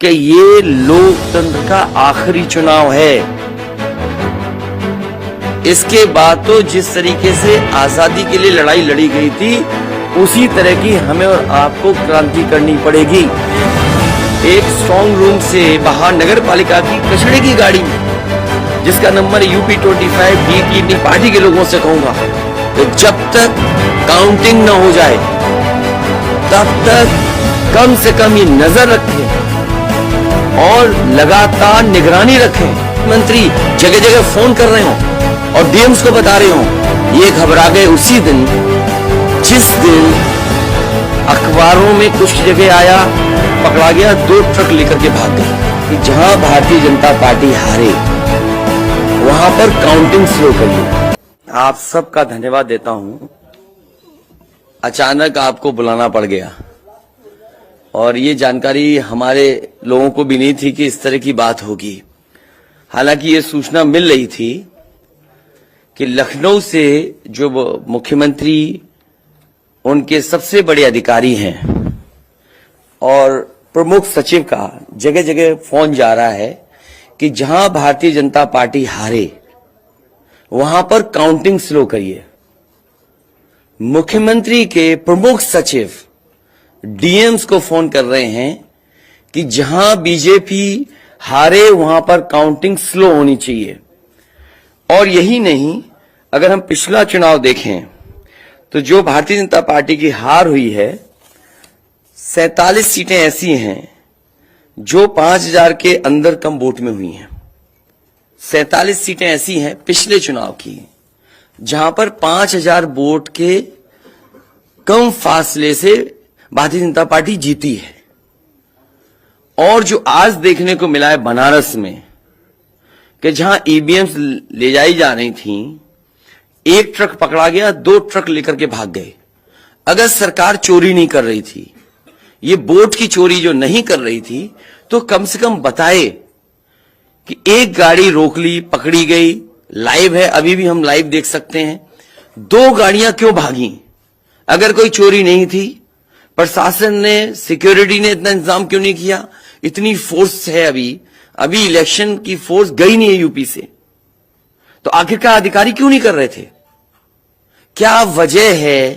कि ये लोकतंत्र का आखिरी चुनाव है। इसके बाद तो जिस तरीके से आजादी के लिए लड़ाई लड़ी गई थी, उसी तरह की हमें और आपको क्रांति करनी पड़ेगी। एक स्ट्रॉन्ग रूम से बाहर नगर पालिका की कचड़े की गाड़ी में, जिसका नंबर यूपी 25 DT अपनी पार्टी के लोगों से कहूंगा तो जब तक काउंटिंग न हो जाए तब तक कम से कम ये नजर रखें और लगातार निगरानी रखें। मंत्री जगह जगह फोन कर रहे हो और डीएम्स को बता रहे हो, ये घबरा गए उसी दिन जिस दिन अखबारों में कुछ जगह आया, पकड़ा गया, 2 ट्रक लेकर के भाग गए कि जहां भारतीय जनता पार्टी हारे वहां पर काउंटिंग स्लो करिए। आप सबका धन्यवाद देता हूं। अचानक आपको बुलाना पड़ गया और ये जानकारी हमारे लोगों को भी नहीं थी कि इस तरह की बात होगी। हालांकि ये सूचना मिल रही थी कि लखनऊ से जो मुख्यमंत्री उनके सबसे बड़े अधिकारी हैं और प्रमुख सचिव का जगह जगह फोन जा रहा है कि जहां भारतीय जनता पार्टी हारे वहां पर काउंटिंग स्लो करिए। मुख्यमंत्री के प्रमुख सचिव डीएम्स को फोन कर रहे हैं कि जहां बीजेपी हारे वहां पर काउंटिंग स्लो होनी चाहिए। और यही नहीं, अगर हम पिछला चुनाव देखें तो जो भारतीय जनता पार्टी की हार हुई है, 47 सीटें ऐसी हैं जो 5000 के अंदर कम वोट में हुई हैं। 47 सीटें ऐसी हैं पिछले चुनाव की जहां पर 5000 वोट के कम फासले से भारतीय जनता पार्टी जीती है। और जो आज देखने को मिला है बनारस में कि जहां ईवीएम्स ले जाई जा रही थी, 1 ट्रक पकड़ा गया, 2 ट्रक लेकर के भाग गए। अगर सरकार चोरी नहीं कर रही थी, ये वोट की चोरी जो नहीं कर रही थी, तो कम से कम बताए कि एक गाड़ी रोक ली, पकड़ी गई, लाइव है, अभी भी हम लाइव देख सकते हैं। 2 गाड़ियां क्यों भागी? अगर कोई चोरी नहीं थी, प्रशासन ने, सिक्योरिटी ने इतना इंतजाम क्यों नहीं किया? इतनी फोर्स है, अभी इलेक्शन की फोर्स गई नहीं है यूपी से, तो आखिरकार अधिकारी क्यों नहीं कर रहे थे? क्या वजह है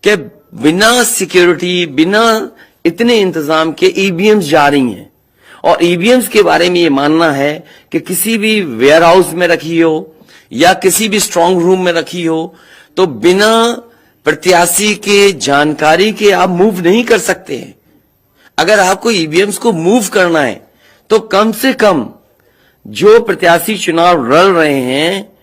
कि बिना सिक्योरिटी, बिना इतने इंतजाम के ईवीएम्स जा रही हैं? और ईवीएम्स के बारे में ये मानना है कि किसी भी वेयर हाउस में रखी हो या किसी भी स्ट्रांग रूम में रखी हो, तो बिना प्रत्याशी के जानकारी के आप मूव नहीं कर सकते हैं। अगर आपको ईवीएम्स को मूव करना है तो कम से कम जो प्रत्याशी चुनाव लड़ रहे हैं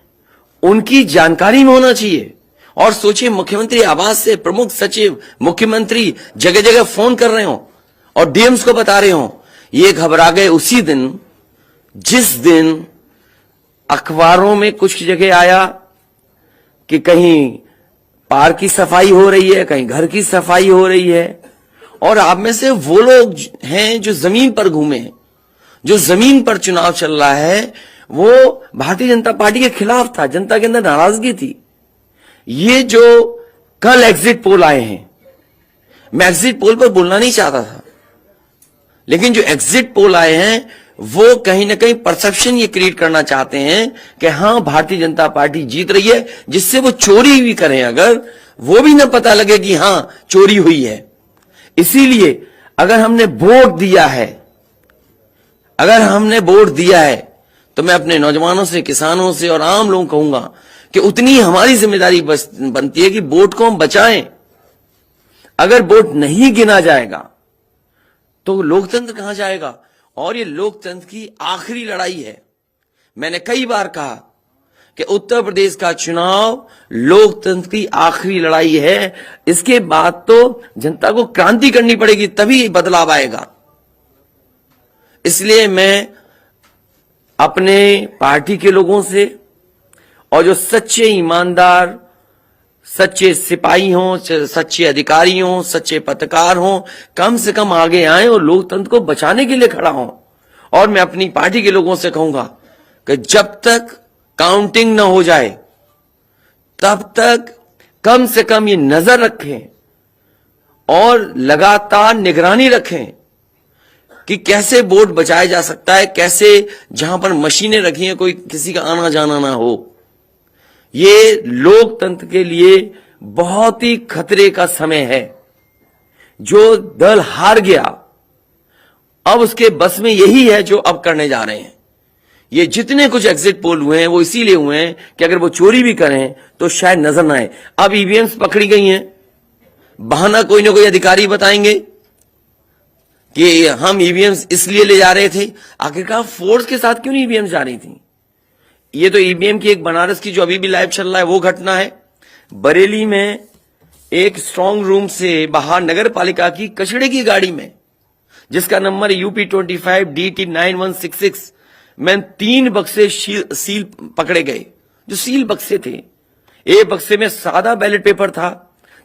उनकी जानकारी में होना चाहिए। और सोचिए, मुख्यमंत्री आवास से प्रमुख सचिव, मुख्यमंत्री जगह जगह फोन कर रहे हो और डीएम्स को बता रहे हो, ये घबरा गए उसी दिन जिस दिन अखबारों में कुछ जगह आया कि कहीं पार्क की सफाई हो रही है, कहीं घर की सफाई हो रही है। और आप में से वो लोग हैं जो जमीन पर घूमे, जो जमीन पर चुनाव चल रहा है, वो भारतीय जनता पार्टी के खिलाफ था, जनता के अंदर नाराजगी थी। ये जो कल एग्जिट पोल आए हैं, मैं एग्जिट पोल पर बोलना नहीं चाहता था, लेकिन जो एग्जिट पोल आए हैं वो कहीं ना कहीं परसेप्शन ये क्रिएट करना चाहते हैं कि हां भारतीय जनता पार्टी जीत रही है, जिससे वो चोरी भी करें, अगर वो भी ना पता लगे कि हां चोरी हुई है। इसीलिए अगर हमने वोट दिया है तो मैं अपने नौजवानों से, किसानों से और आम लोगों को कहूंगा कि उतनी हमारी जिम्मेदारी बनती है कि वोट को हम बचाएं। अगर वोट नहीं गिना जाएगा तो लोकतंत्र कहां जाएगा? और ये लोकतंत्र की आखिरी लड़ाई है। मैंने कई बार कहा कि उत्तर प्रदेश का चुनाव लोकतंत्र की आखिरी लड़ाई है। इसके बाद तो जनता को क्रांति करनी पड़ेगी, तभी बदलाव आएगा। इसलिए मैं अपने पार्टी के लोगों से और जो सच्चे ईमानदार, सच्चे सिपाही हों, सच्चे अधिकारी हों, सच्चे पत्रकार हों, कम से कम आगे आए और लोकतंत्र को बचाने के लिए खड़ा हों। और मैं अपनी पार्टी के लोगों से कहूंगा कि जब तक काउंटिंग न हो जाए तब तक कम से कम ये नजर रखें और लगातार निगरानी रखें कि कैसे वोट बचाया जा सकता है, कैसे जहां पर मशीनें रखी हैं कोई किसी का आना जाना ना हो। ये लोकतंत्र के लिए बहुत ही खतरे का समय है। जो दल हार गया, अब उसके बस में यही है जो अब करने जा रहे हैं। ये जितने कुछ एग्जिट पोल हुए हैं वो इसीलिए हुए हैं कि अगर वो चोरी भी करें तो शायद नजर ना आए। अब ईवीएम्स पकड़ी गई हैं, बहाना कोई ना कोई अधिकारी बताएंगे कि हम ईवीएम्स इसलिए ले जा रहे थे। आखिरकार फोर्स के साथ क्यों नहीं ईवीएम्स जा रही थी? ये तो ईवीएम की एक बनारस की जो अभी भी लाइव चल रहा है वो घटना है। बरेली में एक स्ट्रांग रूम से बाहर नगर पालिका की कचड़े की गाड़ी में, जिसका नंबर UP25 DT 9166 में 3 बक्से सील पकड़े गए, जो सील बक्से थे। एक बक्से में सादा बैलेट पेपर था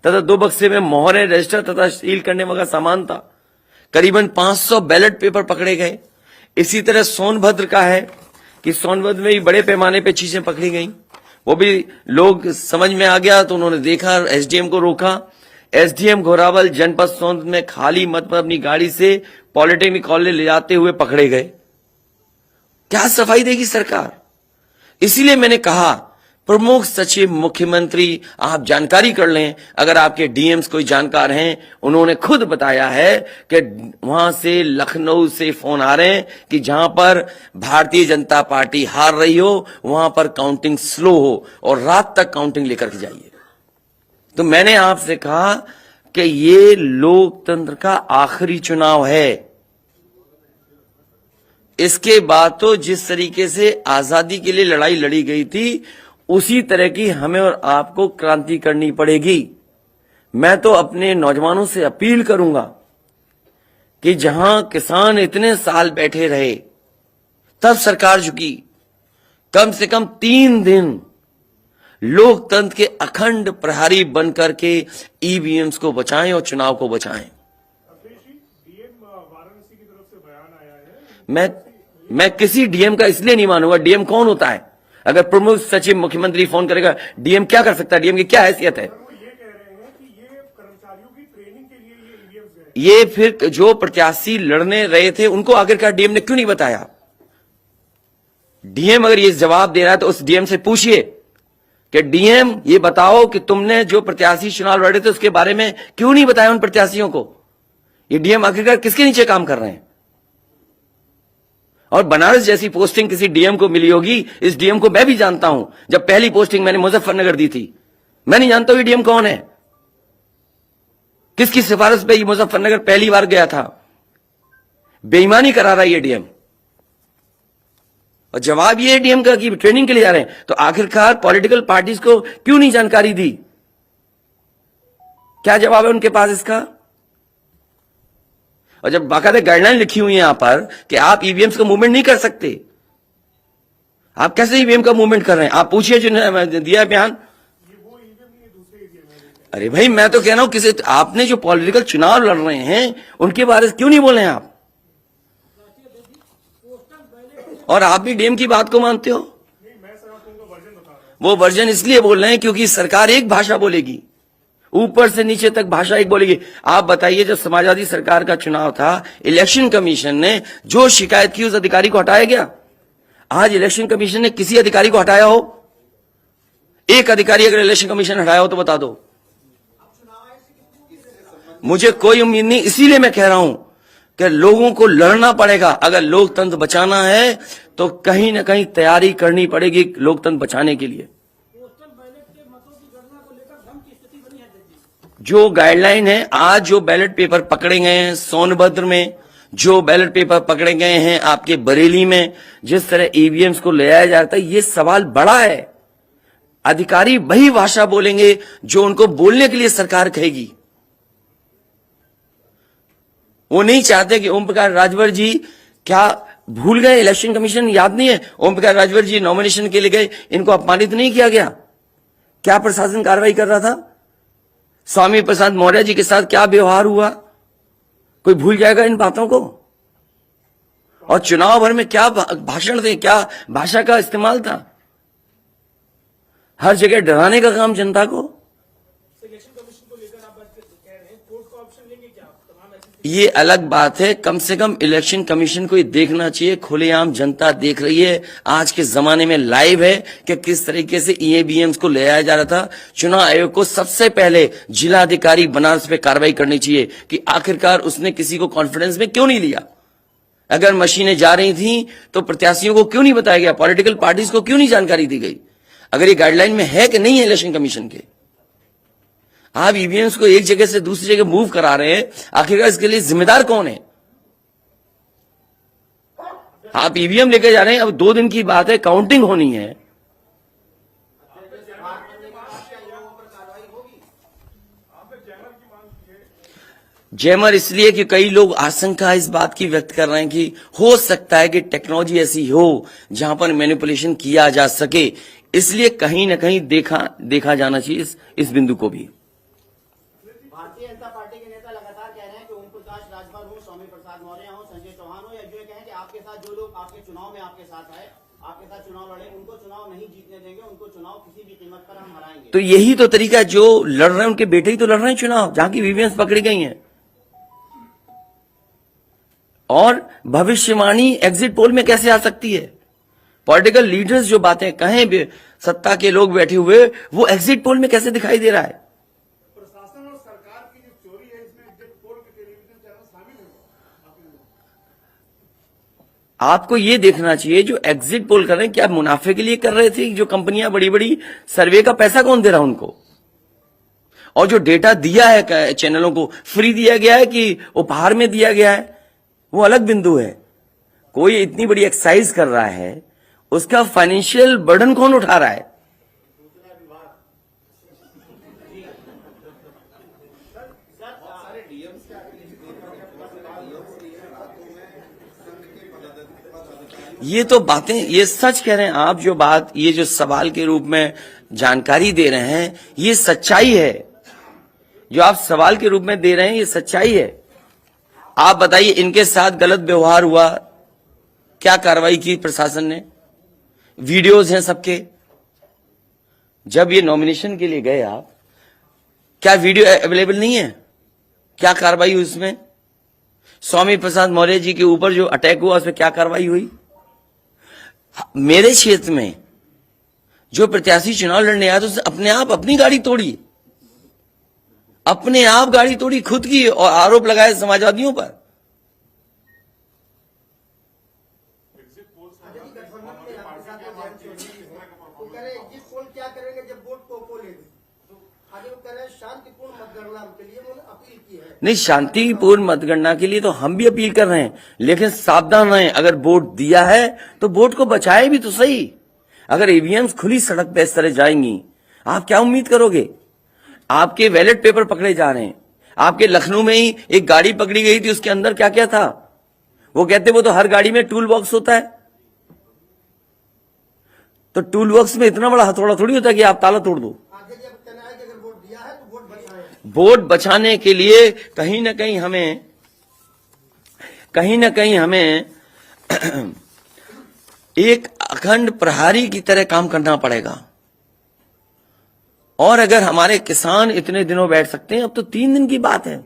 तथा 2 बक्से में मोहरें, रजिस्टर तथा सील करने वाला सामान था। करीबन 500 बैलेट पेपर पकड़े गए। इसी तरह सोनभद्र का है कि सोनभद्र में भी बड़े पैमाने पे चीजें पकड़ी गई। वो भी लोग समझ में आ गया तो उन्होंने देखा, एसडीएम को रोका। एसडीएम घोरावल जनपद सोनभद्र में खाली मत पर अपनी गाड़ी से पॉलिटेक्निक कॉलेज ले जाते हुए पकड़े गए। क्या सफाई देगी सरकार? इसीलिए मैंने कहा प्रमुख सचिव मुख्यमंत्री आप जानकारी कर लें। अगर आपके डीएम्स कोई जानकार हैं, उन्होंने खुद बताया है कि वहां से लखनऊ से फोन आ रहे हैं कि जहां पर भारतीय जनता पार्टी हार रही हो वहां पर काउंटिंग स्लो हो और रात तक काउंटिंग लेकर के जाइए। तो मैंने आपसे कहा कि ये लोकतंत्र का आखिरी चुनाव है। इसके बाद तो जिस तरीके से आजादी के लिए लड़ाई लड़ी गई थी उसी तरह की हमें और आपको क्रांति करनी पड़ेगी। मैं तो अपने नौजवानों से अपील करूंगा कि जहां किसान इतने साल बैठे रहे तब सरकार झुकी, कम से कम 3 दिन लोकतंत्र के अखंड प्रहरी बनकर के ईवीएम्स को बचाएं और चुनाव को बचाएं। मैं किसी डीएम का इसलिए नहीं मानूंगा। डीएम कौन होता है? अगर प्रमुख सचिव मुख्यमंत्री फोन करेगा, डीएम क्या कर सकता है? डीएम की क्या हैसियत है? ये फिर जो प्रत्याशी लड़ने रहे थे उनको आखिरकार डीएम ने क्यों नहीं बताया? डीएम अगर ये जवाब दे रहा है तो उस डीएम से पूछिए कि डीएम ये बताओ कि तुमने जो प्रत्याशी चुनाव लड़े थे उसके बारे में क्यों नहीं बताया उन प्रत्याशियों को? ये डीएम आखिरकार किसके नीचे काम कर रहे हैं? और बनारस जैसी पोस्टिंग किसी डीएम को मिली होगी, इस डीएम को मैं भी जानता हूं। जब पहली पोस्टिंग मैंने मुजफ्फरनगर दी थी, मैं नहीं जानता हूं ये डीएम कौन है, किसकी सिफारिश पे ये मुजफ्फरनगर पहली बार गया था। बेईमानी करा रहा है ये डीएम। और जवाब ये है डीएम का कि ट्रेनिंग के लिए जा रहे हैं। तो आखिरकार पॉलिटिकल पार्टीज को क्यों नहीं जानकारी दी? क्या जवाब है उनके पास इसका? और जब बाकायदा गाइडलाइन लिखी हुई है यहां पर कि आप ईवीएम्स का मूवमेंट नहीं कर सकते, आप कैसे ईवीएम का मूवमेंट कर रहे हैं? आप पूछिए जिन्होंने दिया बयान। अरे भाई, मैं तो कह रहा हूं किसी आपने जो पॉलिटिकल चुनाव लड़ रहे हैं उनके बारे में क्यों नहीं बोल रहे हैं आप? और आप भी डीएम की बात को मानते हो? वो वर्जन इसलिए बोल रहे हैं क्योंकि सरकार एक भाषा बोलेगी, ऊपर से नीचे तक भाषा एक बोलेगी। आप बताइए, जब समाजवादी सरकार का चुनाव था, इलेक्शन कमीशन ने जो शिकायत की उस अधिकारी को हटाया गया? आज इलेक्शन कमीशन ने किसी अधिकारी को हटाया हो? एक अधिकारी अगर इलेक्शन कमीशन हटाया हो तो बता दो। मुझे कोई उम्मीद नहीं। इसीलिए मैं कह रहा हूं कि लोगों को लड़ना पड़ेगा। अगर लोकतंत्र बचाना है तो कहीं ना कहीं तैयारी करनी पड़ेगी लोकतंत्र बचाने के लिए। जो गाइडलाइन है, आज जो बैलेट पेपर पकड़े गए हैं सोनभद्र में, जो बैलेट पेपर पकड़े गए हैं आपके बरेली में, जिस तरह ईवीएम्स को ले आया जाता है, ये सवाल बड़ा है। अधिकारी वही भाषा बोलेंगे जो उनको बोलने के लिए सरकार कहेगी। वो नहीं चाहते कि ओम प्रकाश राजभर जी क्या भूल गए? इलेक्शन कमीशन याद नहीं है? ओम प्रकाश राजभर जी नॉमिनेशन के लिए गए, इनको अपमानित नहीं किया गया? क्या प्रशासन कार्रवाई कर रहा था? स्वामी प्रसाद मौर्य जी के साथ क्या व्यवहार हुआ? कोई भूल जाएगा इन बातों को? और चुनाव भर में क्या भाषण थे, क्या भाषा का इस्तेमाल था? हर जगह डराने का काम जनता को। इलेक्शन कमीशन को लेकर आप बात कह रहे हैं, कोर्ट का ऑप्शन लेंगे क्या? तमाम ऐसी ये अलग बात है, कम से कम इलेक्शन कमीशन को ये देखना चाहिए, खुलेआम जनता देख रही है, आज के जमाने में लाइव है कि किस तरीके से ईवीएम्स को ले आया जा रहा था। चुनाव आयोग को सबसे पहले जिलाधिकारी बनारस पे कार्रवाई करनी चाहिए कि आखिरकार उसने किसी को कॉन्फिडेंस में क्यों नहीं लिया। अगर मशीनें जा रही थी तो प्रत्याशियों को क्यों नहीं बताया गया, पॉलिटिकल पार्टीज को क्यों नहीं जानकारी दी गई। अगर ये गाइडलाइन में है कि नहीं है इलेक्शन कमीशन के, आप ईवीएम्स को एक जगह से दूसरी जगह मूव करा रहे हैं, आखिरकार इसके लिए जिम्मेदार कौन है। आप ईवीएम लेकर जा रहे हैं, अब 2 दिन की बात है, काउंटिंग होनी है। जैमर इसलिए कि कई लोग आशंका इस बात की व्यक्त कर रहे हैं कि हो सकता है कि टेक्नोलॉजी ऐसी हो जहां पर मैनिपुलेशन किया जा सके, इसलिए कहीं ना कहीं देखा जाना चाहिए इस बिंदु को भी। भारतीय जनता पार्टी के नेता लगातार कह रहे हैं कि ओम प्रकाश राजभर हो, स्वामी प्रसाद मौर्य हो, संजय चौहान हो, या जो कहें कि आपके साथ जो लोग आपके चुनाव में आपके साथ आए, आपके साथ चुनाव लड़े, उनको चुनाव नहीं जीतने देंगे, उनको चुनाव किसी भी कीमत पर हम हराएंगे। तो यही तो तरीका, जो लड़ रहे हैं उनके बेटे ही तो लड़ रहे हैं चुनाव, जहां की ईवीएम्स पकड़ी गई हैं। और भविष्यवाणी एग्जिट पोल में कैसे आ सकती है। पॉलिटिकल लीडर्स जो बातें कहें, सत्ता के लोग बैठे हुए, वो एग्जिट पोल में कैसे दिखाई दे रहा है। प्रशासन और सरकार की जो चोरी है इसमें एग्जिट पोल के टेलीविजन चैनल शामिल है। आपको ये देखना चाहिए जो एग्जिट पोल कर रहे हैं, क्या मुनाफे के लिए कर रहे थे। जो कंपनियां बड़ी बड़ी, सर्वे का पैसा कौन दे रहा है उनको। और जो डेटा दिया है चैनलों को, फ्री दिया गया है कि उपहार में दिया गया है, वो अलग बिंदु है। कोई इतनी बड़ी एक्सरसाइज कर रहा है, उसका फाइनेंशियल बर्डन कौन उठा रहा है। ये तो बातें, ये सच कह रहे हैं आप। जो बात, ये जो सवाल के रूप में जानकारी दे रहे हैं, ये सच्चाई है। जो आप सवाल के रूप में दे रहे हैं, ये सच्चाई है। आप बताइए, इनके साथ गलत व्यवहार हुआ, क्या कार्रवाई की प्रशासन ने। वीडियोज हैं सबके। जब ये नॉमिनेशन के लिए गए आप, क्या वीडियो अवेलेबल नहीं है? क्या कार्रवाई हुई उसमें? स्वामी प्रसाद मौर्य जी के ऊपर जो अटैक हुआ, उसमें क्या कार्रवाई हुई? मेरे क्षेत्र में जो प्रत्याशी चुनाव लड़ने आया, तो उसने अपने आप अपनी गाड़ी तोड़ी, अपने आप गाड़ी तोड़ी खुद की, और आरोप लगाए समाजवादियों पर। क्या करेंगे जब वोट को लेंगे? आगे वो कह रहे हैं शांतिपूर्ण मतगणना के लिए उन्होंने अपील की है। नहीं, शांतिपूर्ण मतगणना के लिए तो हम भी अपील कर रहे हैं, लेकिन सावधान रहें। अगर वोट दिया है तो वोट को बचाए भी तो सही। अगर ईवीएम्स खुली सड़क पे इस तरह जाएंगी, आप क्या उम्मीद करोगे। आपके बैलेट पेपर पकड़े जा रहे हैं। आपके लखनऊ में ही एक गाड़ी पकड़ी गई थी, उसके अंदर क्या क्या था। वो कहते वो तो हर गाड़ी में टूल बॉक्स होता है। तो टूल बॉक्स में इतना बड़ा हथौड़ा थोड़ी होता है कि आप ताला तोड़ दो। आगे जब कहना है कि अगर वोट दिया है तो वोट बचाएं। वोट बचाने के लिए कहीं ना कहीं हमें एक अखंड प्रहरी की तरह काम करना पड़ेगा। और अगर हमारे किसान इतने दिनों बैठ सकते हैं, अब तो 3 दिन की बात है,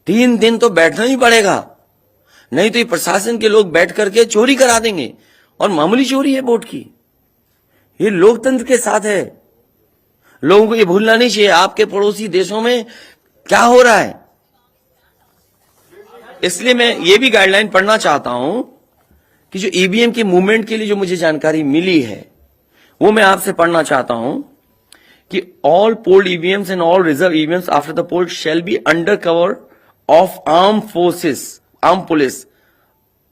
3 दिन तो बैठना ही पड़ेगा। नहीं तो ये प्रशासन के लोग बैठ करके चोरी करा देंगे, और मामूली चोरी है वोट की। ये लोकतंत्र के साथ है। लोगों को ये भूलना नहीं चाहिए आपके पड़ोसी देशों में क्या हो रहा है। इसलिए मैं ये भी गाइडलाइन पढ़ना चाहता हूं कि जो ईवीएम के मूवमेंट के लिए जो मुझे जानकारी मिली है, वो मैं आपसे पढ़ना चाहता हूं कि all polled EVMs and all reserve EVMs after the poll shall be under cover of arm police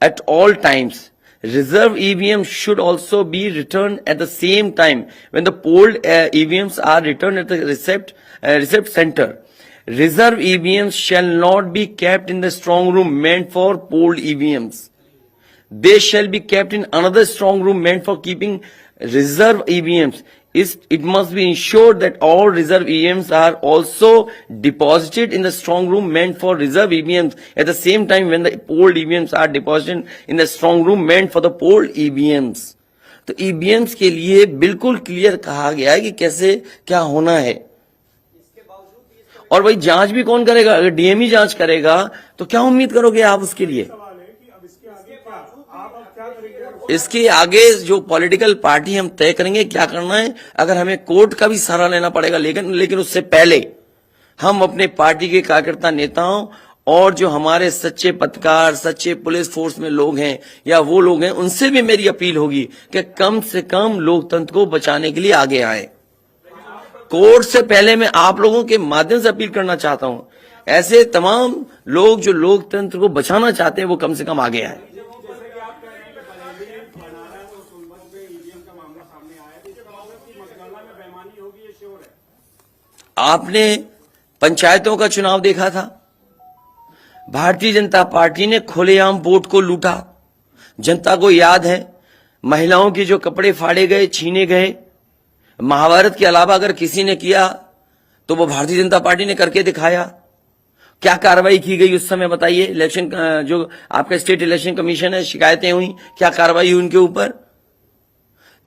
at all times. Reserve EVMs should also be returned at the same time when the polled EVMs are returned at the receipt center. Reserve EVMs shall not be kept in the strong room meant for polled EVMs. They shall be kept in another strong room meant for keeping reserve EVMs. It must be ensured that all reserve EVMs are also deposited in the strong room meant for reserve EVMs at the same time when the polled EVMs are deposited in the strong room meant for the polled EVMs. तो EVMs के लिए बिल्कुल clear कहा गया है कि कैसे क्या होना है। और भाई जांच भी कौन करेगा? अगर डीएम ही जांच करेगा तो क्या उम्मीद करोगे आप उसके लिए? सवाल है कि अब इसके आगे क्या आप अब क्या करेंगे? इसके आगे जो पॉलिटिकल पार्टी हम तय करेंगे क्या करना है। अगर हमें कोर्ट का भी सहारा लेना पड़ेगा, लेकिन उससे पहले हम अपने पार्टी के कार्यकर्ता नेताओं और जो हमारे सच्चे पत्रकार, सच्चे पुलिस फोर्स में लोग हैं या वो लोग हैं, उनसे भी मेरी अपील होगी कि कम से कम लोकतंत्र को बचाने के लिए आगे आए। कोर्ट से पहले मैं आप लोगों के माध्यम से अपील करना चाहता हूं, ऐसे तमाम लोग जो लोकतंत्र को बचाना चाहते हैं वो कम से कम आगे आए। जैसे कि आप कह रहे हैं कि बरेली, बनारस और सोनभद्र में ईवीएम का मामला सामने आया है, तो क्या कांग्रेस की मतगणना में बेईमानी होगी, ये श्योर है? आपने पंचायतों का चुनाव देखा था, भारतीय जनता पार्टी ने खुलेआम वोट को लूटा। जनता को याद है महिलाओं के जो कपड़े फाड़े गए, छीने गए, महाभारत के अलावा अगर किसी ने किया तो वो भारतीय जनता पार्टी ने करके दिखाया। क्या कार्रवाई की गई उस समय बताइए? इलेक्शन जो आपका स्टेट इलेक्शन कमीशन है, शिकायतें हुई, क्या कार्रवाई हुई उनके ऊपर?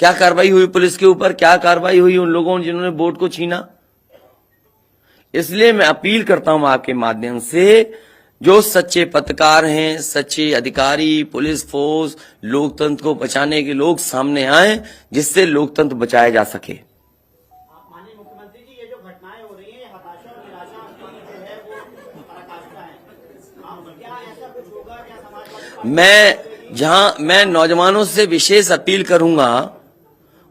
क्या कार्रवाई हुई पुलिस के ऊपर? क्या कार्रवाई हुई उन लोगों जिन्होंने वोट को छीना? इसलिए मैं अपील करता हूं आपके माध्यम से, जो सच्चे पत्रकार हैं, सच्चे अधिकारी, पुलिस फोर्स, लोकतंत्र को बचाने के लोग सामने आए, जिससे लोकतंत्र बचाया जा सके। माननीय मुख्यमंत्री जी, ये जो घटनाएं हो रही हैं, ये हताशा और निराशा की जो है वो पराकाष्ठा है। क्या ऐसा कुछ होगा? क्या समाजवादी मैं नौजवानों से विशेष अपील करूंगा,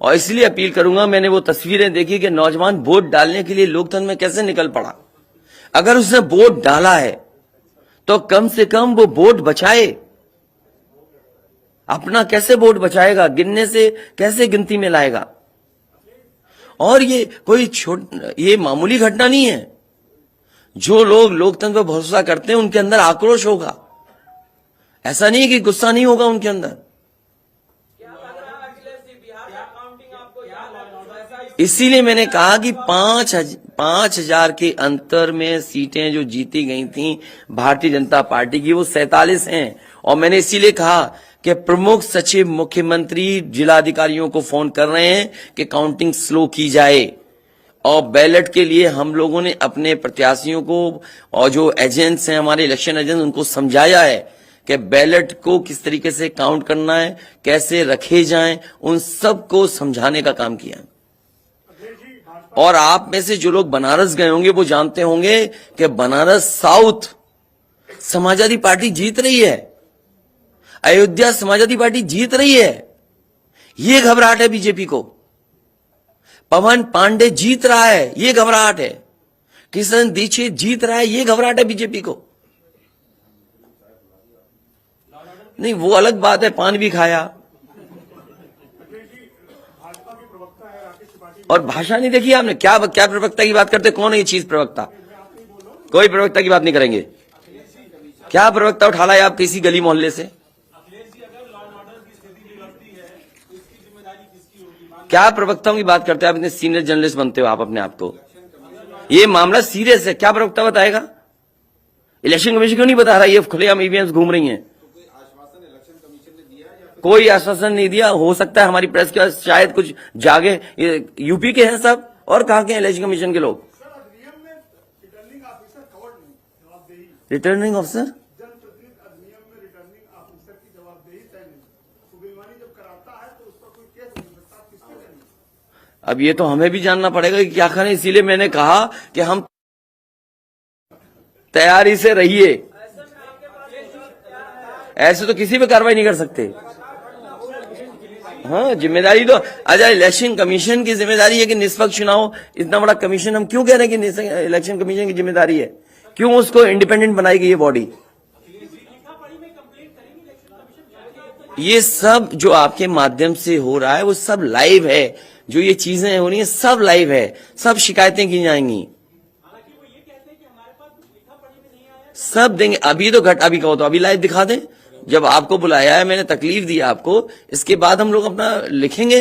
और इसलिए अपील करूंगा, मैंने वो तस्वीरें देखी कि नौजवान वोट डालने के लिए लोकतंत्र में कैसे निकल पड़ा। अगर उसने वोट डाला है तो कम से कम वो वोट बचाए। अपना कैसे वोट बचाएगा? गिनने से कैसे गिनती में लाएगा? और ये कोई ये मामूली घटना नहीं है। जो लोग लोकतंत्र पर भरोसा करते हैं उनके अंदर आक्रोश होगा, ऐसा नहीं है कि गुस्सा नहीं होगा उनके अंदर। इसीलिए मैंने कहा कि 5,000 के अंतर में सीटें जो जीती गई थी भारतीय जनता पार्टी की, वो 47 हैं। और मैंने इसीलिए कहा कि प्रमुख सचिव मुख्यमंत्री जिलाधिकारियों को फोन कर रहे हैं कि काउंटिंग स्लो की जाए। और बैलेट के लिए हम लोगों ने अपने प्रत्याशियों को और जो एजेंट्स हैं, हमारे इलेक्शन एजेंट्स, उनको समझाया है कि बैलेट को किस तरीके से काउंट करना है, कैसे रखे जाएं, उन सबको समझाने का काम किया है। और आप में से जो लोग बनारस गए होंगे वो जानते होंगे कि बनारस साउथ समाजवादी पार्टी जीत रही है, अयोध्या समाजवादी पार्टी जीत रही है। ये घबराहट है बीजेपी को। पवन पांडे जीत रहा है, ये घबराहट है। किशन दीक्षित जीत रहा है, ये घबराहट है बीजेपी को। नहीं, वो अलग बात है, पान भी खाया और भाषा नहीं देखी आपने। क्या प्रवक्ता की बात करते? कौन है ये चीज प्रवक्ता? कोई प्रवक्ता की बात नहीं करेंगे। क्या प्रवक्ता उठा लाए आप किसी गली मोहल्ले से? क्या प्रवक्ताओं की बात करते हैं आप? इतने सीनियर जर्नलिस्ट बनते हो आप अपने आप को। ये मामला सीरियस है, क्या प्रवक्ता बताएगा? इलेक्शन कमीशन क्यों नहीं बता रहा? ये खुलेआम ईवीएम्स घूम रही हैं। कोई आश्वासन नहीं दिया। हो सकता है हमारी प्रेस के शायद कुछ जागे। ये यूपी के हैं सब, और कहां के इलेक्शन कमीशन के लोग? रिटर्निंग ऑफिसर कवर्ड नहीं, जवाबदेही। रिटर्निंग ऑफिसर, जनप्रतिनिधि अधिनियम में रिटर्निंग ऑफिसर की जवाबदेही तय नहीं। तो बेईमानी जब कराता है तो उस पर कोई केस नहीं सकता, आप किसके करेंगे? अब ये तो हमें भी जानना पड़ेगा कि क्या करें। इसीलिए मैंने कहा कि हम तैयारी से रहिए। ऐसे तो किसी पे कार्रवाई नहीं कर सकते। हाँ, जिम्मेदारी तो अच्छा इलेक्शन कमीशन की जिम्मेदारी है कि निष्पक्ष चुनाव। इतना बड़ा कमीशन, हम क्यों कह रहे हैं कि इलेक्शन कमीशन की जिम्मेदारी है? क्यों उसको इंडिपेंडेंट बनाई गई ये बॉडी? ये सब जो आपके माध्यम से हो रहा है वो सब लाइव है। जो ये चीजें हो रही है सब लाइव है, सब शिकायतें की जाएंगी, सब देंगे। अभी तो अभी कहो तो अभी लाइव दिखा दें। जब आपको बुलाया है, मैंने तकलीफ दी आपको, इसके बाद हम लोग अपना लिखेंगे।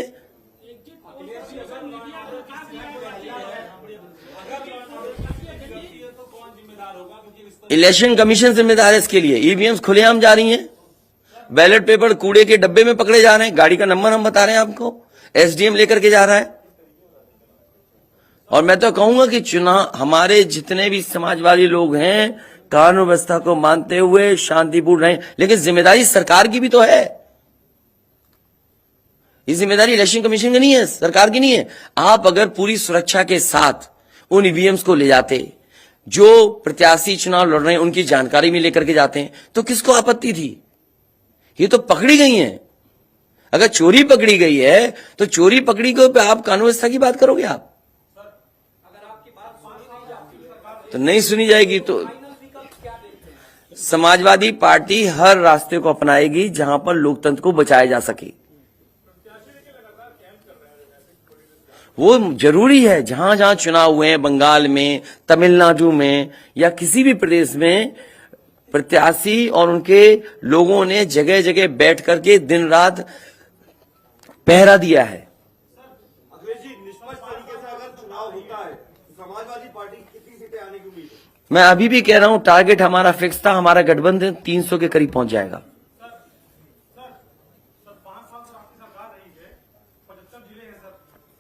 इलेक्शन कमीशन जिम्मेदार है इसके लिए। ईवीएम्स खुलेआम जा रही हैं, बैलेट पेपर कूड़े के डब्बे में पकड़े जा रहे हैं, गाड़ी का नंबर हम बता रहे हैं आपको, एसडीएम लेकर के जा रहा है। और मैं तो कहूंगा कि चुनाव हमारे जितने भी समाजवादी लोग हैं कानून व्यवस्था को मानते हुए शांतिपूर्ण रहें, लेकिन जिम्मेदारी सरकार की भी तो है। ये जिम्मेदारी इलेक्शन कमीशन की नहीं है, सरकार की नहीं है। आप अगर पूरी सुरक्षा के साथ उन ईवीएम्स को ले जाते, जो प्रत्याशी चुनाव लड़ रहे हैं उनकी जानकारी भी लेकर के जाते हैं, तो किसको आपत्ति थी? ये तो पकड़ी गई हैं। अगर चोरी पकड़ी गई है तो चोरी पकड़ी को पे आप कानून व्यवस्था की बात करोगे आप? तो नहीं सुनी जाएगी। तो समाजवादी पार्टी हर रास्ते को अपनाएगी जहां पर लोकतंत्र को बचाया जा सके। वो जरूरी है। जहां जहां चुनाव हुए हैं, बंगाल में, तमिलनाडु में या किसी भी प्रदेश में, प्रत्याशी और उनके लोगों ने जगह जगह बैठ करके दिन रात पहरा दिया है। अखिलेश जी, निष्पक्ष तरीके से अगर चुनाव होता है तो समाजवादी पार्टी कितनी सीटें आने की उम्मीद है? मैं अभी भी कह रहा हूं, टारगेट हमारा फिक्स था, हमारा गठबंधन 300 के करीब पहुंच जाएगा। सर 5 साल से आपकी सरकार रही है, 75 जिले हैं सर,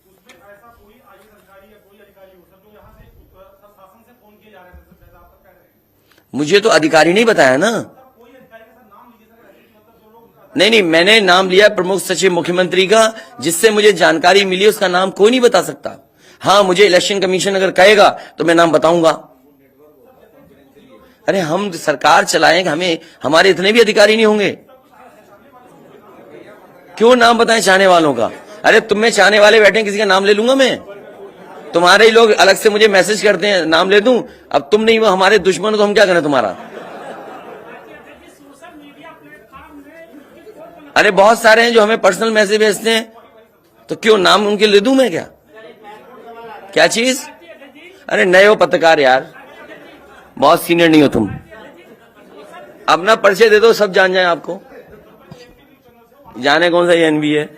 उसमें ऐसा कोई आईएएस अधिकारी या कोई अधिकारी हो सर जो यहाँ से शासन से फोन किए जा रहे हैं सर, जैसा आप कह रहे हैं? मुझे तो अधिकारी नहीं बताया ना। कोई अधिकारी का सर नाम लीजिए सर, ऐसे मतलब जो लोग नहीं, मैंने नाम लिया प्रमुख सचिव मुख्यमंत्री का, जिससे मुझे जानकारी मिली। उसका नाम कोई नहीं बता सकता। हाँ, मुझे इलेक्शन कमीशन अगर कहेगा तो मैं नाम बताऊंगा। अरे हम सरकार चलाएंगे, हमें हमारे इतने भी अधिकारी नहीं होंगे? क्यों नाम बताएं चाहने वालों का? अरे तुम में चाहने वाले बैठे हैं, किसी का नाम ले लूंगा मैं? तुम्हारे ही लोग अलग से मुझे मैसेज करते हैं, नाम ले दूं? अब तुम नहीं, वो हमारे दुश्मन हो तो हम क्या करें तुम्हारा? अरे बहुत सारे हैं जो हमें पर्सनल मैसेज भेजते हैं, तो क्यों नाम उनके ले दूं मैं? क्या चीज? अरे नए हो पत्रकार यार, बहुत सीनियर नहीं हो तुम। अपना परिचय दे दो, सब जान जाए आपको। जाने कौन सा एनबी है।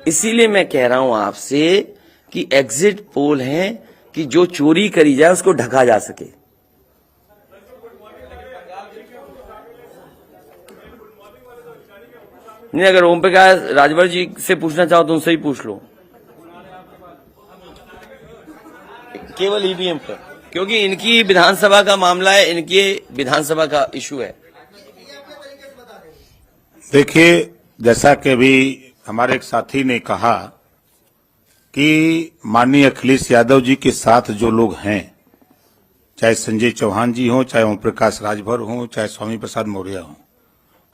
इसीलिए मैं कह रहा हूं आपसे कि एग्जिट पोल है कि जो चोरी करी जाए उसको ढका जा सके। नहीं, अगर ओम प्रकाश राजभर जी से पूछना चाहो तो उनसे ही पूछ लो, केवल ईवीएम पर, क्योंकि इनकी विधानसभा का मामला है, इनके विधानसभा का इशू है। देखिए, जैसा कि अभी हमारे एक साथी ने कहा कि माननीय अखिलेश यादव जी के साथ जो लोग हैं, चाहे संजय चौहान जी हों, चाहे ओम प्रकाश राजभर हों, चाहे स्वामी प्रसाद मौर्य हों,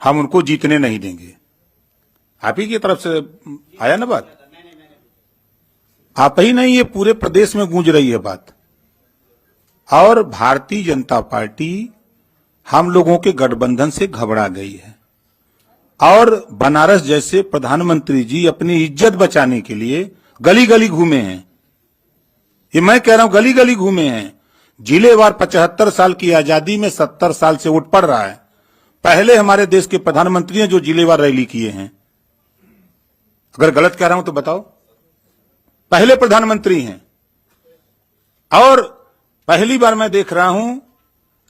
हम उनको जीतने नहीं देंगे। आप ही की तरफ से आया ना बात? आप ही नहीं, ये पूरे प्रदेश में गूंज रही है बात। और भारतीय जनता पार्टी हम लोगों के गठबंधन से घबरा गई है और बनारस जैसे प्रधानमंत्री जी अपनी इज्जत बचाने के लिए गली गली घूमे हैं। ये मैं कह रहा हूं, गली गली घूमे हैं। जिलेवार 75 साल की आजादी में 70 साल से वोट पड़ रहा है। पहले हमारे देश के प्रधानमंत्री हैं जो जिलेवार रैली किए हैं। अगर गलत कह रहा हूं तो बताओ। पहले प्रधानमंत्री हैं और पहली बार मैं देख रहा हूं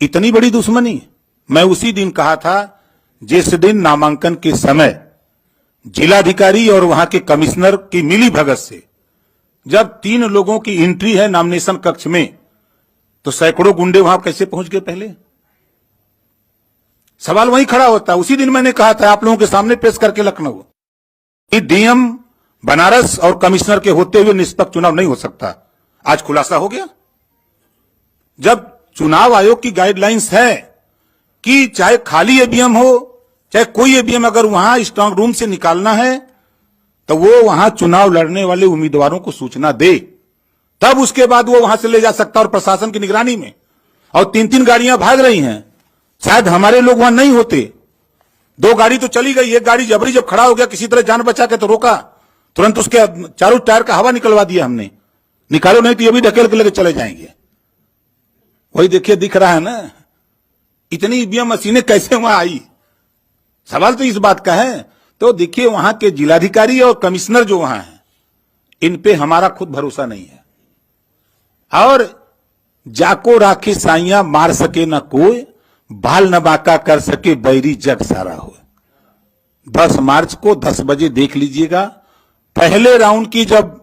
इतनी बड़ी दुश्मनी। मैं उसी दिन कहा था जिस दिन नामांकन के समय जिलाधिकारी और वहां के कमिश्नर की मिली भगत से जब 3 लोगों की एंट्री है नॉमिनेशन कक्ष में, तो सैकड़ों गुंडे वहां कैसे पहुंच गए? पहले सवाल वहीं खड़ा होता है। उसी दिन मैंने कहा था आप लोगों के सामने पेश करके लखनऊ कि डीएम बनारस और कमिश्नर के होते हुए निष्पक्ष चुनाव नहीं हो सकता। आज खुलासा हो गया। जब चुनाव आयोग की गाइडलाइंस है कि चाहे खाली ईवीएम हो चाहे कोई ईवीएम अगर वहां स्ट्रांग रूम से निकालना है तो वो वहां चुनाव लड़ने वाले उम्मीदवारों को सूचना दे, तब उसके बाद वो वहां से ले जा सकता। और प्रशासन की निगरानी में। और 3-3 गाड़ियां भाग रही हैं। शायद हमारे लोग वहां नहीं होते। 2 गाड़ी तो चली गई, एक गाड़ी जबरी जब खड़ा हो गया किसी तरह जान बचा के तो रोका, तुरंत उसके चारों टायर का हवा निकलवा दिया हमने। निकालो नहीं तो ये भी ढकेल के लेके चले जाएंगे। वही देखिए, दिख रहा है ना इतनी ईवीएम मशीनें कैसे वहां आई। सवाल तो इस बात का है। तो देखिए, वहां के जिलाधिकारी और कमिश्नर जो वहां हैं, इन पे हमारा खुद भरोसा नहीं है। और जाको राखी साइया मार सके न कोई, बाल न बाका कर सके बैरी जग सारा हो। 10 मार्च को 10 बजे देख लीजिएगा। पहले राउंड की जब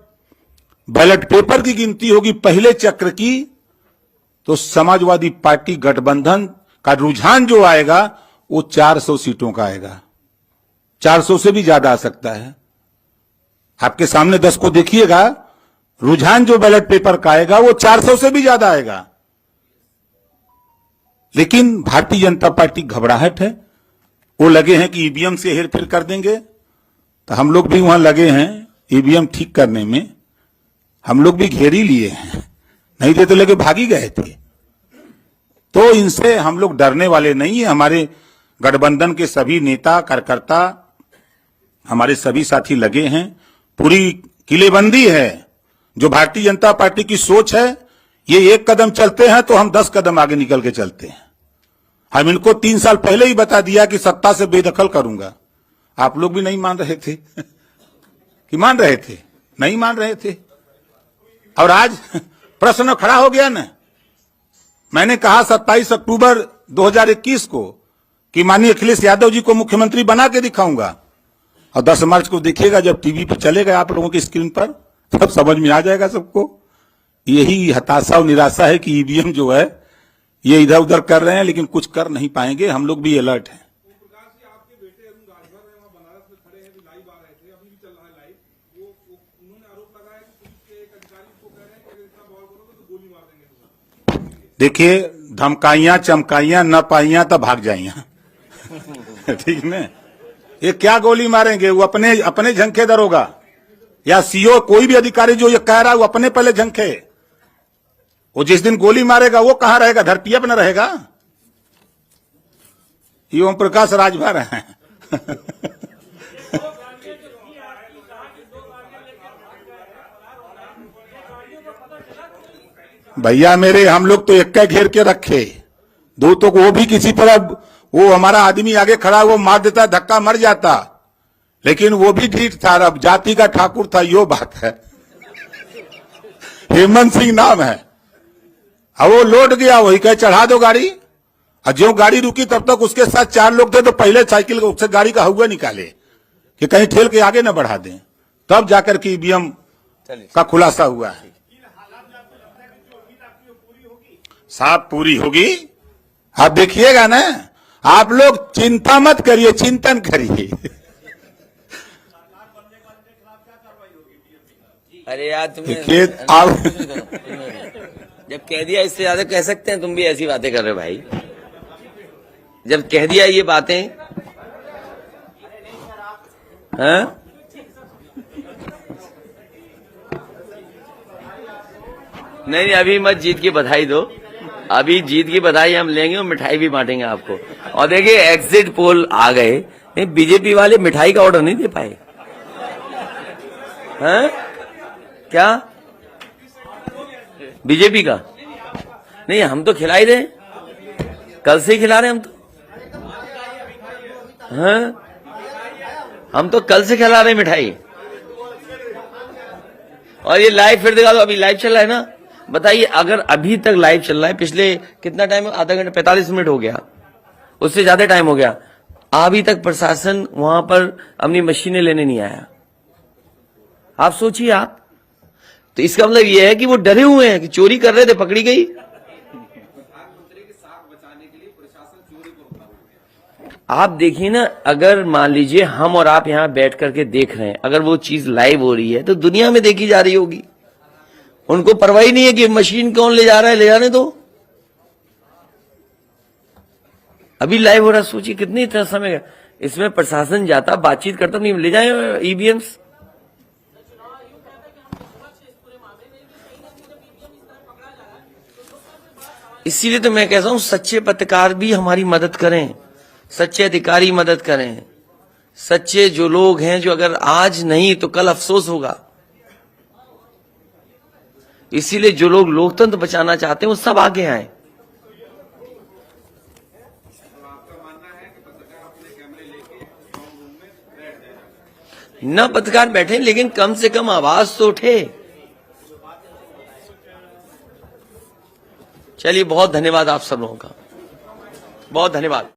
बैलेट पेपर की गिनती होगी पहले चक्र की, तो समाजवादी पार्टी गठबंधन का रुझान जो आएगा वो 400 सीटों का आएगा। 400 से भी ज्यादा आ सकता है। आपके सामने 10 को देखिएगा, रुझान जो बैलेट पेपर का आएगा वो 400 से भी ज्यादा आएगा। लेकिन भारतीय जनता पार्टी घबराहट है। वो लगे हैं कि ईवीएम से हेरफेर कर देंगे, तो हम लोग भी वहां लगे हैं ईवीएम ठीक करने में। हम लोग भी घेर ही लिए हैं, नहीं थे तो लेके भागी गए थे। तो इनसे हम लोग डरने वाले नहीं है। हमारे गठबंधन के सभी नेता कार्यकर्ता, हमारे सभी साथी लगे हैं। पूरी किलेबंदी है। जो भारतीय जनता पार्टी की सोच है, ये एक कदम चलते हैं तो हम 10 कदम आगे निकल के चलते हैं। हम इनको 3 साल पहले ही बता दिया कि सत्ता से बेदखल करूंगा। आप लोग भी नहीं मान रहे थे कि मान रहे थे? नहीं मान रहे थे। और आज प्रश्न खड़ा हो गया ना। मैंने कहा 27 अक्टूबर 2021 को कि माननीय अखिलेश यादव जी को मुख्यमंत्री बना के दिखाऊंगा, और 10 मार्च को देखिएगा जब टीवी पर चलेगा आप लोगों की स्क्रीन पर, तब समझ में आ जाएगा सबको। यही हताशा और निराशा है कि ईवीएम जो है ये इधर उधर कर रहे हैं, लेकिन कुछ कर नहीं पाएंगे। हम लोग भी अलर्ट हैं। प्रकाश जी, आपके बेटे अरुण राजभर है, वहाँ बनारस में खड़े हैं, भी लाइव आ रहे थे, अभी भी चल रहा है लाइव। वो उन्होंने आरोप लगाया कि पुलिस के एक अधिकारी को कह रहे हैं कि अगर इतना बवाल करोगे तो गोली मार देंगे। देखिए, धमकाइयां चमकाइयां न पाइयां तब भाग जाइया ठीक है। ये क्या गोली मारेंगे? वो अपने झंखे दरोगा या सीओ, कोई भी अधिकारी जो ये कह रहा है वो अपने पहले झंखे। वो जिस दिन गोली मारेगा वो कहां रहेगा? धरती पर न रहेगा। ये ओम प्रकाश राजभर हैं भैया मेरे, हम लोग तो एक घेर के रखे, दो तो वो भी किसी पर, अब वो हमारा आदमी आगे खड़ा वो मार देता, धक्का मर जाता, लेकिन वो भी ढीठ था। अब जाति का ठाकुर था, यो बात है। हेमंत सिंह नाम है। अब वो लौट गया, वही कहे चढ़ा दो गाड़ी। और जो गाड़ी रुकी तब तक उसके साथ 4 लोग थे, तो पहले साइकिल से गाड़ी का हुआ निकाले कि कहीं ठेल के आगे न बढ़ा दें। तब जाकर के ईवीएम का खुलासा हुआ है। साहब पूरी होगी, आप देखिएगा ना। आप लोग चिंता मत करिए, चिंतन करिए। अरे यार तुमने जब कह दिया, इससे ज्यादा कह सकते हैं? तुम भी ऐसी बातें कर रहे हो भाई। जब कह दिया ये बातें, हाँ? नहीं, अभी मत जीत की बधाई दो। अभी जीत की बधाई हम लेंगे और मिठाई भी बांटेंगे आपको। और देखिए, एग्जिट पोल आ गए, बीजेपी वाले मिठाई का ऑर्डर नहीं दे पाए। हैं? क्या बीजेपी का? नहीं, हम तो खिला ही रहे, कल से ही खिला रहे हम तो। हाँ, हम तो कल से खिला रहे मिठाई। और ये लाइव फिर दिखा दो। अभी लाइव चल रहा है ना। बताइए, अगर अभी तक लाइव चल रहा है, पिछले कितना टाइम? आधा घंटा, 45 मिनट हो गया, उससे ज्यादा टाइम हो गया, अभी तक प्रशासन वहां पर अपनी मशीनें लेने नहीं आया। आप सोचिए आप। तो इसका मतलब यह है कि वो डरे हुए हैं कि चोरी कर रहे थे, पकड़ी गई। आप देखिए ना, अगर मान लीजिए हम और आप यहां बैठ करके देख रहे हैं, अगर वो चीज लाइव हो रही है तो दुनिया में देखी जा रही होगी। उनको परवाह नहीं है कि मशीन कौन ले जा रहा है, ले जाने दो। अभी लाइव हो रहा, सोचिए कितनी इतना समय इसमें प्रशासन जाता, बातचीत करता, नहीं ले जाए ईवीएम्स। इसीलिए तो मैं कहता हूं, सच्चे पत्रकार भी हमारी मदद करें, सच्चे अधिकारी मदद करें, सच्चे जो लोग हैं, जो अगर आज नहीं तो कल अफसोस होगा। इसीलिए जो लोग लोकतंत्र बचाना चाहते हैं वो सब आगे आए। न पत्रकार बैठे, लेकिन कम से कम आवाज तो उठे। चलिए, बहुत धन्यवाद आप सब लोगों का, बहुत धन्यवाद।